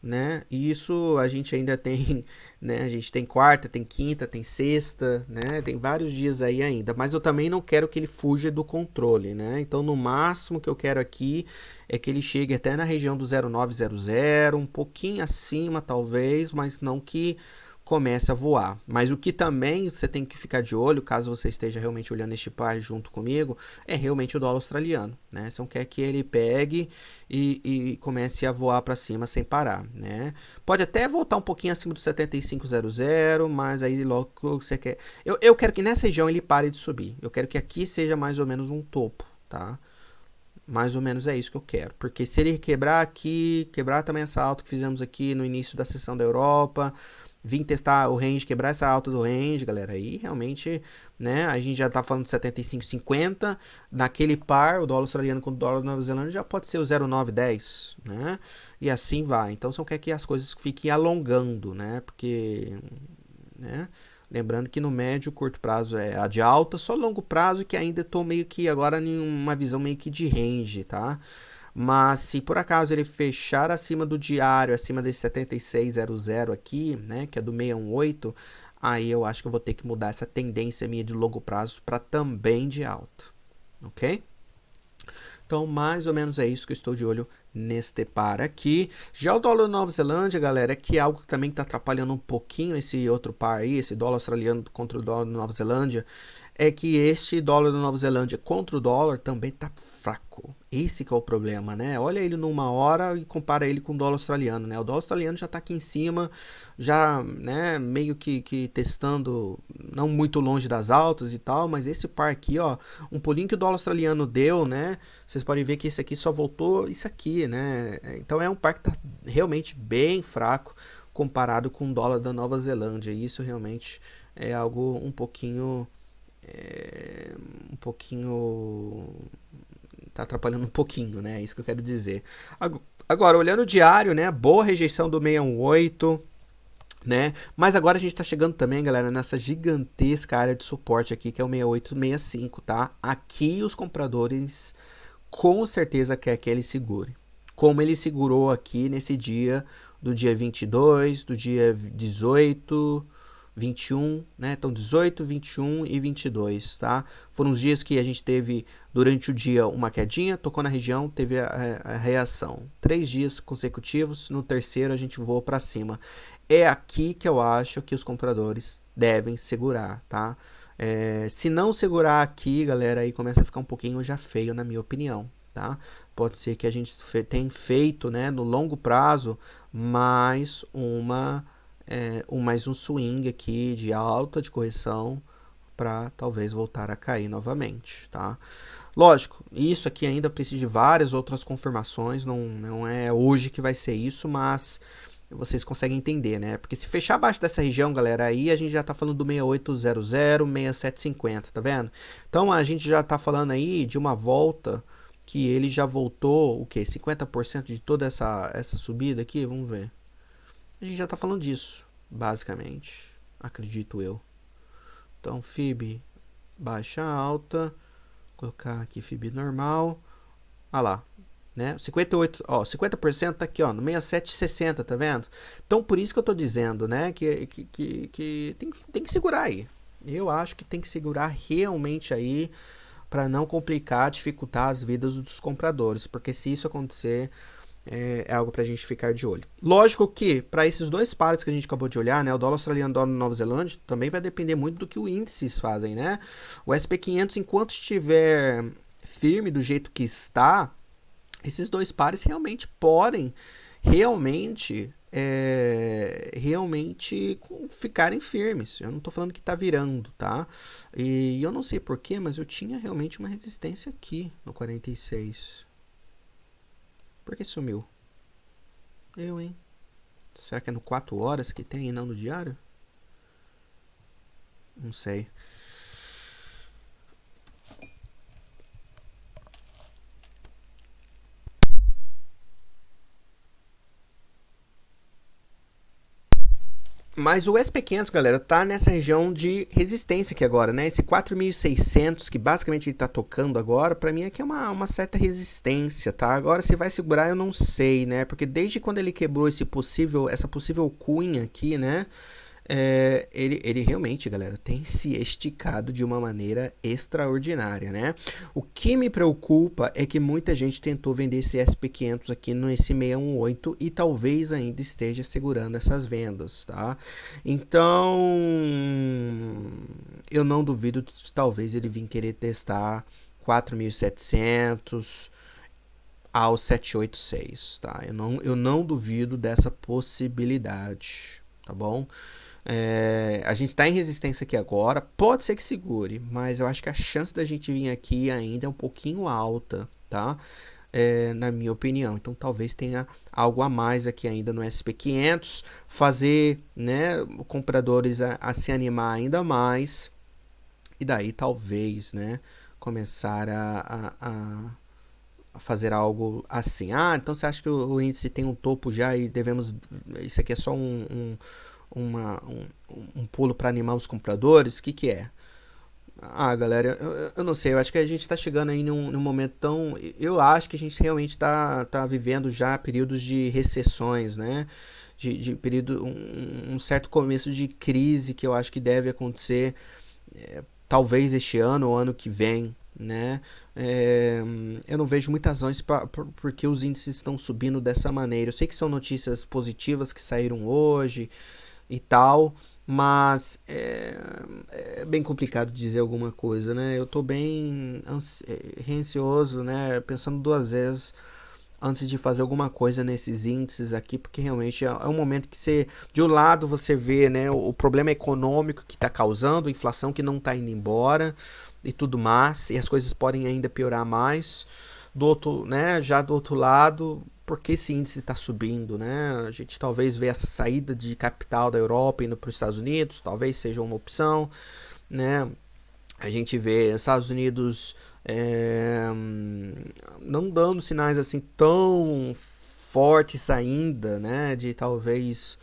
né? E isso a gente ainda tem, né? A gente tem quarta, tem quinta, tem sexta, né? Tem vários dias aí ainda, mas eu também não quero que ele fuja do controle, né? Então, no máximo que eu quero aqui é que ele chegue até na região do 0900, um pouquinho acima talvez, mas não que comece a voar. Mas o que também você tem que ficar de olho, caso você esteja realmente olhando este par junto comigo, é realmente o dólar australiano, né? Você não quer que ele pegue e comece a voar para cima sem parar, né? Pode até voltar um pouquinho acima do 7500, mas aí logo você quer... Eu quero que nessa região ele pare de subir. Eu quero que aqui seja mais ou menos um topo, tá? Mais ou menos é isso que eu quero. Porque se ele quebrar aqui, quebrar também essa alta que fizemos aqui no início da sessão da Europa, vim testar o range, quebrar essa alta do range, galera, aí realmente, né, a gente já tá falando de 75,50, naquele par, o dólar australiano com o dólar da Nova Zelândia já pode ser o 0,910, né, e assim vai. Então, você não quer que as coisas fiquem alongando, né, porque, né, lembrando que no médio, curto prazo é a de alta, só longo prazo que ainda estou meio que agora em uma visão meio que de range, tá? Mas se por acaso ele fechar acima do diário, acima desse 7600 aqui, né, que é do 618, aí eu acho que eu vou ter que mudar essa tendência minha de longo prazo para também de alta, ok? Então, mais ou menos é isso que eu estou de olho neste par aqui. Já o dólar da Nova Zelândia, galera, é que é algo que também está atrapalhando um pouquinho esse outro par aí, esse dólar australiano contra o dólar da Nova Zelândia, é que este dólar da Nova Zelândia contra o dólar também tá fraco. Esse que é o problema, né? Olha ele numa hora e compara ele com o dólar australiano, né? O dólar australiano já tá aqui em cima, já, né, meio que testando, não muito longe das altas e tal, mas esse par aqui, ó, um pulinho que o dólar australiano deu, né? Vocês podem ver que esse aqui só voltou isso aqui, né? Então é um par que tá realmente bem fraco comparado com o dólar da Nova Zelândia. E isso realmente é algo um pouquinho tá atrapalhando um pouquinho, né? É isso que eu quero dizer. Agora, olhando o diário, né? Boa rejeição do 618, né? Mas agora a gente tá chegando também, galera, nessa gigantesca área de suporte aqui, que é o 6865, tá? Aqui os compradores com certeza quer que ele segure. Como ele segurou aqui nesse dia, do dia 22, do dia 18, 21, né? Então 18, 21 e 22, tá? Foram os dias que a gente teve durante o dia uma quedinha, tocou na região, teve a reação. 3 dias consecutivos, no terceiro a gente voou para cima. É aqui que eu acho que os compradores devem segurar, tá? Se não segurar aqui, galera, aí começa a ficar um pouquinho já feio, na minha opinião, tá? Pode ser que a gente tenha feito, né, no longo prazo, mais mais um swing aqui de alta de correção para talvez voltar a cair novamente, tá? Lógico, isso aqui ainda precisa de várias outras confirmações, não é hoje que vai ser isso, mas vocês conseguem entender, né? Porque se fechar abaixo dessa região, galera, aí a gente já tá falando do 6800, 6750, tá vendo? Então a gente já tá falando aí de uma volta que ele já voltou, o que? 50% de toda essa subida aqui? Vamos ver. A gente já tá falando disso, basicamente, acredito eu. Então, FIB baixa alta, colocar aqui FIB normal. Ah lá, né? 58, ó, 50% tá aqui, ó, no 67,60, tá vendo? Então, por isso que eu tô dizendo, né, que tem que segurar aí. Eu acho que tem que segurar realmente aí para não complicar, dificultar as vidas dos compradores, porque se isso acontecer, é algo para a gente ficar de olho. Lógico que para esses dois pares que a gente acabou de olhar, né, o dólar australiano e o dólar Nova Zelândia, também vai depender muito do que os índices fazem, né? O SP500, enquanto estiver firme do jeito que está, esses dois pares realmente podem realmente ficarem firmes. Eu não estou falando que está virando, tá? E eu não sei porquê, mas eu tinha realmente uma resistência aqui no 46. Por que sumiu? Hein? Será que é no 4 horas que tem e não no diário? Não sei. Mas o SP500, galera, tá nessa região de resistência aqui agora, né? Esse 4.600 que basicamente ele tá tocando agora, pra mim aqui é uma certa resistência, tá? Agora se vai segurar eu não sei, né? Porque desde quando ele quebrou essa possível cunha aqui, né? Ele realmente, galera, tem se esticado de uma maneira extraordinária, né? O que me preocupa é que muita gente tentou vender esse SP500 aqui nesse 618 e talvez ainda esteja segurando essas vendas, tá? Então, eu não duvido de talvez ele vir querer testar 4.700 ao 786, tá? Eu não duvido dessa possibilidade, tá bom? A gente está em resistência aqui agora, pode ser que segure, mas eu acho que a chance da gente vir aqui ainda é um pouquinho alta, tá? Na minha opinião. Então talvez tenha algo a mais aqui ainda no SP500, fazer, né, compradores a se animar ainda mais e daí talvez, né, começar a fazer algo assim. Então você acha que o índice tem um topo já e devemos, isso aqui é só um pulo para animar os compradores? O que é? Galera, eu não sei, eu acho que a gente está chegando aí num momento tão. Eu acho que a gente realmente tá vivendo já períodos de recessões, né? De período, um certo começo de crise que eu acho que deve acontecer, talvez este ano ou ano que vem, né? Eu não vejo muitas razões porque os índices estão subindo dessa maneira. Eu sei que são notícias positivas que saíram hoje e tal, mas é bem complicado dizer alguma coisa, né? Eu tô bem receoso, né? Pensando duas vezes antes de fazer alguma coisa nesses índices aqui, porque realmente é um momento que você, de um lado você vê, né, o problema econômico que está causando, a inflação que não está indo embora e tudo mais, e as coisas podem ainda piorar mais. Do outro, né, já do outro lado, porque esse índice está subindo, né? A gente talvez vê essa saída de capital da Europa indo para os Estados Unidos, talvez seja uma opção, né? A gente vê Estados Unidos não dando sinais assim tão fortes ainda, né? De talvez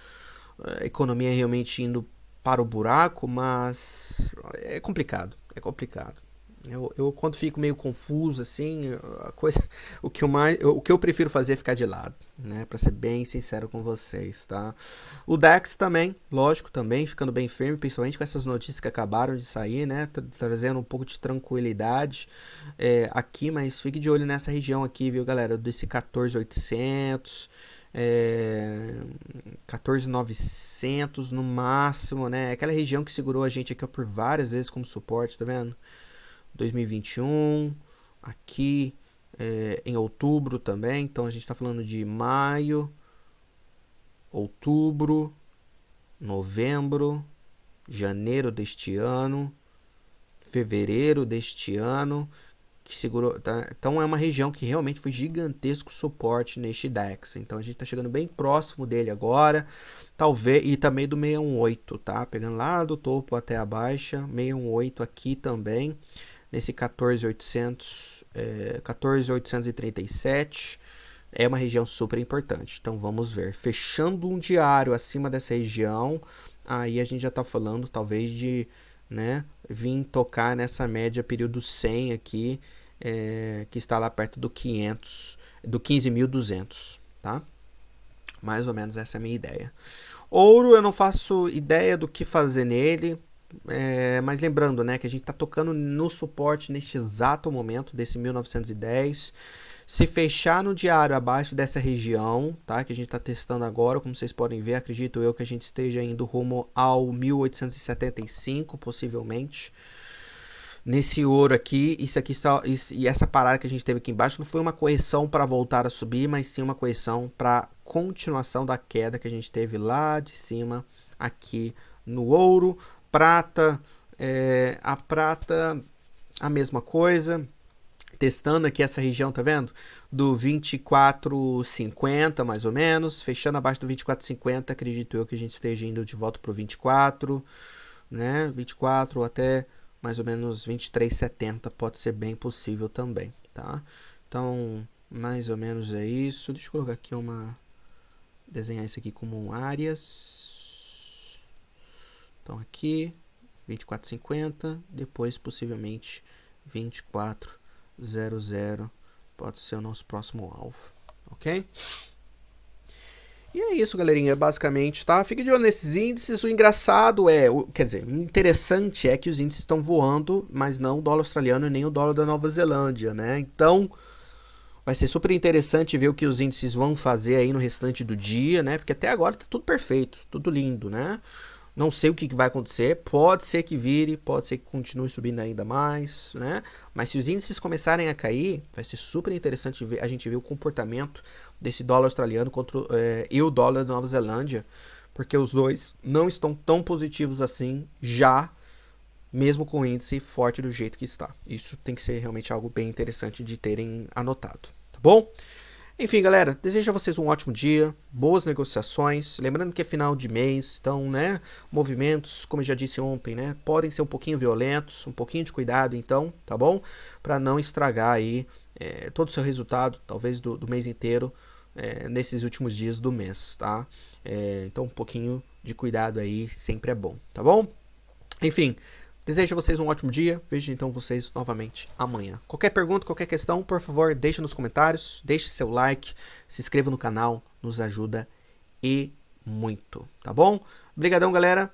a economia realmente indo para o buraco, mas é complicado, é complicado. Eu quando fico meio confuso assim, a coisa, o que eu prefiro fazer é ficar de lado, né, para ser bem sincero com vocês, tá? O DAX também, lógico, também ficando bem firme, principalmente com essas notícias que acabaram de sair, né, trazendo um pouco de tranquilidade aqui, mas fique de olho nessa região aqui, viu, galera, desse 14.800, 14.900 no máximo, né? Aquela região que segurou a gente aqui por várias vezes como suporte, tá vendo? 2021, aqui em outubro também, então a gente está falando de maio, outubro, novembro, janeiro deste ano, fevereiro deste ano, que segurou, tá? Então é uma região que realmente foi gigantesco suporte neste DAX. Então a gente está chegando bem próximo dele agora, talvez, e também do 618, tá? Pegando lá do topo até a baixa, 618 aqui também, nesse 14.800, 14.837, é uma região super importante. Então vamos ver, fechando um diário acima dessa região, aí a gente já está falando talvez de, né, vir tocar nessa média período 100 aqui, que está lá perto do 500, do 15.200, tá? Mais ou menos essa é a minha ideia. Ouro, eu não faço ideia do que fazer nele, mas lembrando, né, que a gente está tocando no suporte neste exato momento desse 1910. Se fechar no diário abaixo dessa região, tá, que a gente está testando agora, como vocês podem ver, acredito eu que a gente esteja indo rumo ao 1875, possivelmente. Nesse ouro aqui, e essa parada que a gente teve aqui embaixo não foi uma correção para voltar a subir, mas sim uma correção para continuação da queda que a gente teve lá de cima aqui no ouro. Prata, a prata, a mesma coisa. Testando aqui essa região, tá vendo? Do 24,50 mais ou menos, fechando abaixo do 24,50, acredito eu que a gente esteja indo de volta pro 24, né? 24 ou até mais ou menos 23,70 pode ser bem possível também, tá? Então, mais ou menos é isso. Deixa eu colocar aqui desenhar isso aqui como áreas. Então aqui 24,50, depois possivelmente 24,00 pode ser o nosso próximo alvo, ok? E é isso, galerinha, basicamente, tá? Fique de olho nesses índices. O engraçado quer dizer, o interessante é que os índices estão voando, mas não o dólar australiano e nem o dólar da Nova Zelândia, né? Então, vai ser super interessante ver o que os índices vão fazer aí no restante do dia, né? Porque até agora tá tudo perfeito, tudo lindo, né? Não sei o que vai acontecer, pode ser que vire, pode ser que continue subindo ainda mais, né? Mas se os índices começarem a cair, vai ser super interessante a gente ver o comportamento desse dólar australiano e o dólar da Nova Zelândia, porque os dois não estão tão positivos assim já, mesmo com o índice forte do jeito que está. Isso tem que ser realmente algo bem interessante de terem anotado, tá bom? Enfim, galera, desejo a vocês um ótimo dia, boas negociações, lembrando que é final de mês, então, né, movimentos, como eu já disse ontem, né, podem ser um pouquinho violentos, um pouquinho de cuidado, então, tá bom? Para não estragar aí todo o seu resultado, talvez do mês inteiro, nesses últimos dias do mês, tá? Então, um pouquinho de cuidado aí sempre é bom, tá bom? Enfim, desejo a vocês um ótimo dia. Vejo então vocês novamente amanhã. Qualquer pergunta, qualquer questão, por favor, deixe nos comentários. Deixe seu like, se inscreva no canal. Nos ajuda e muito, tá bom? Obrigadão, galera.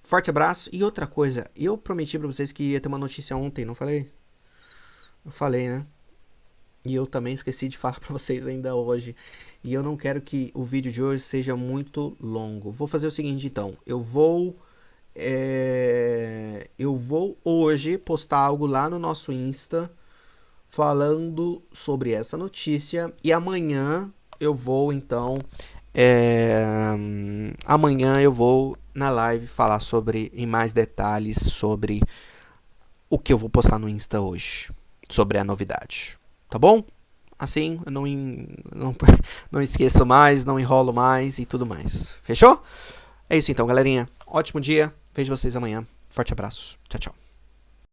Forte abraço. E outra coisa, eu prometi pra vocês que ia ter uma notícia ontem, não falei? Eu falei, né? E eu também esqueci de falar pra vocês ainda hoje. E eu não quero que o vídeo de hoje seja muito longo. Vou fazer o seguinte, então. Eu vou hoje postar algo lá no nosso Insta falando sobre essa notícia e amanhã eu vou então na live falar em mais detalhes sobre o que eu vou postar no Insta hoje, sobre a novidade, tá bom? Assim eu não esqueço mais, não enrolo mais e tudo mais, fechou? É isso então, galerinha, ótimo dia. Vejo vocês amanhã. Forte abraço. Tchau, tchau.